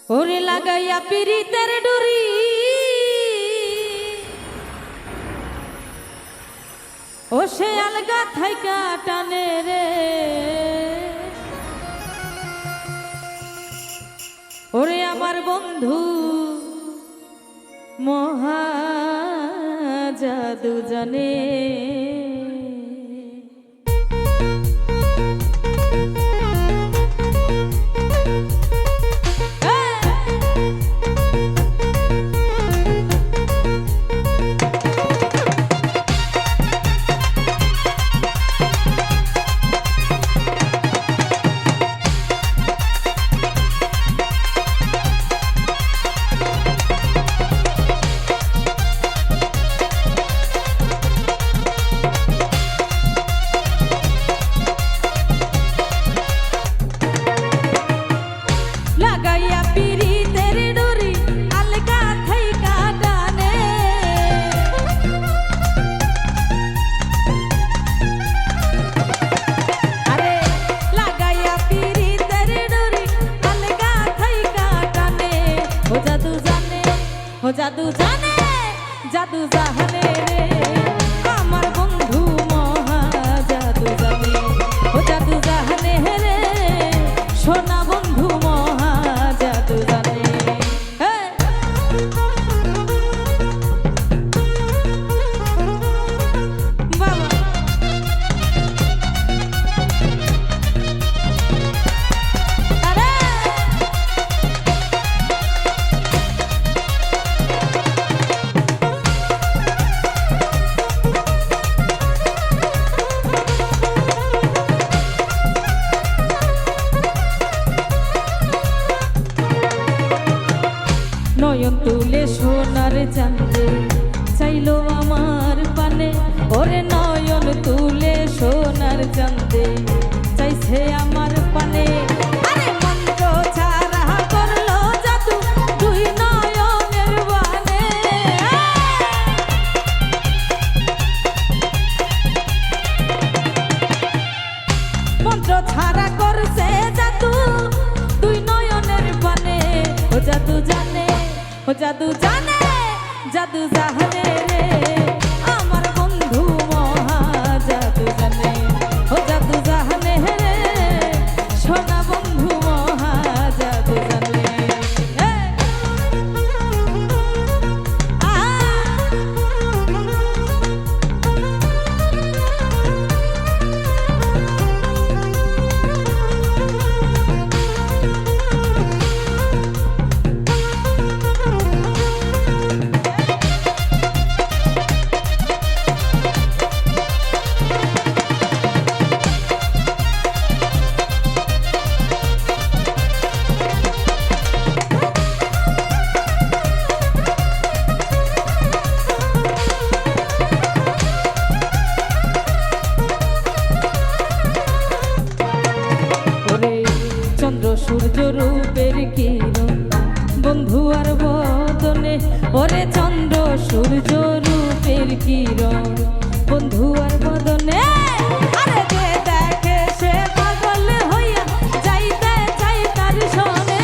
ওরে লাগাইয়া পিরিতের ডুরি ও সে আলগা থাইকা টানে রে ওরে আমার বন্ধু মহা জাদু জানে লাগাইয়া পিরিতের ডুরি আলগা থাইকা টানে আরে লাগাইয়া পিরিতের ডুরি আলগা থাইকা টানে ও জাদু জানে জাদু জানে রে আমার বন্ধু মহা জাদু জানে ও জাদু জানে রে সোনা বন্ধু মহা জাদু জানে বাবা আরে নয়ন তুলে সোনার চাঁদে চাইলো আমার পানে ওরে নয়ন তুলে সোনার চাঁদে চাইছে আমার পানে আরে মন্ত্র ছাড়া করলো জাদু দুই নয়নের বানে মন্ত্র ছাড়া করছে জাদু দুই নয়নের বানে ও জাদু জানে জাদু জানে রে আমার বন্ধু মহা জাদু জানে ও জাদু জানে রে সোনা বন্ধু মহা জাদু জানে চন্দ্র সূর্য রূপের কিরণ বন্ধু আর বদনে ওরে চন্দ্র সূর্য রূপের কিরণ বন্ধু আর বদনে আরে যে দেখে সে পাগল হইয়া যাইতে চাই তার সনে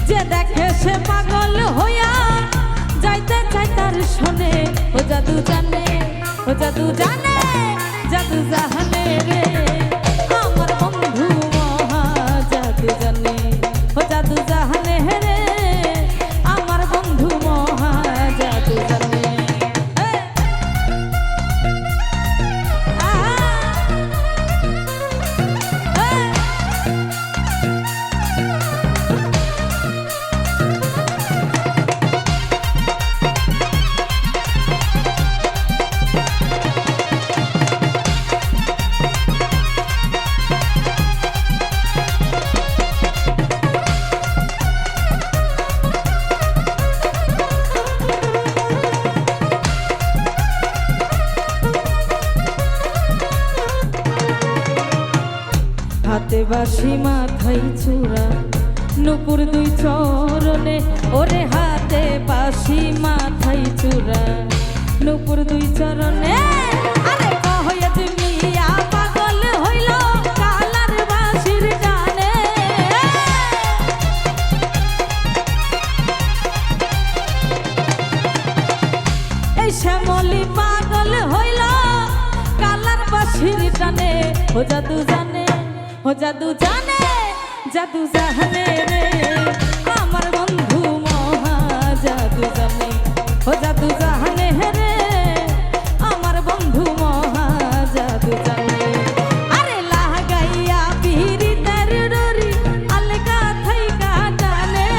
যে দেখে সে পাগল হইয়া যাইতে চাই তার সনে ও জাদু জানে জাদু জানে রে আমার বন্ধু মহা জাদু জানে ও জাদু জানে রে আমার বন্ধু মহা জাদু জানে হাতে বাঁশি মাথায় চূড়া নুপুর দুই চরণে ওরে হাতে বাঁশি মাথায় চূড়া নুপুর দুই চরণে আরে কহয়া তুমি বাঁশির টানে ও জাদু জানে, ও জাদু জানে, জাদু জানে রে আমার বন্ধু মহা জাদু জানে, ও জাদু জানে রে আমার বন্ধু মহা জাদু জানে। আরে লাগাইয়া পিরিতের ডরি আলগা থাইকা টানে,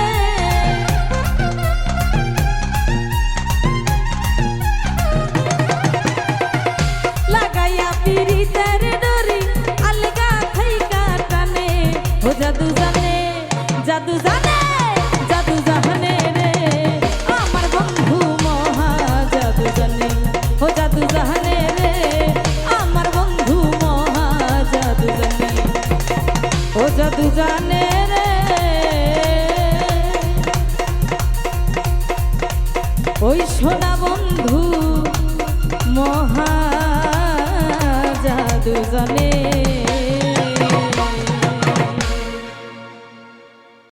লাগাইয়া পিরিতের ডরি আলগা থাইকা টানে, ও জাদু জানে, জাদু জানে, জাদু জানে রে আমার বন্ধু মহা জাদু জানে, ও জাদু জানে রে আমার বন্ধু মহা জাদু জানে, ও জাদু জানে রে ওই সোনা বন্ধু মহা জাদু জানে।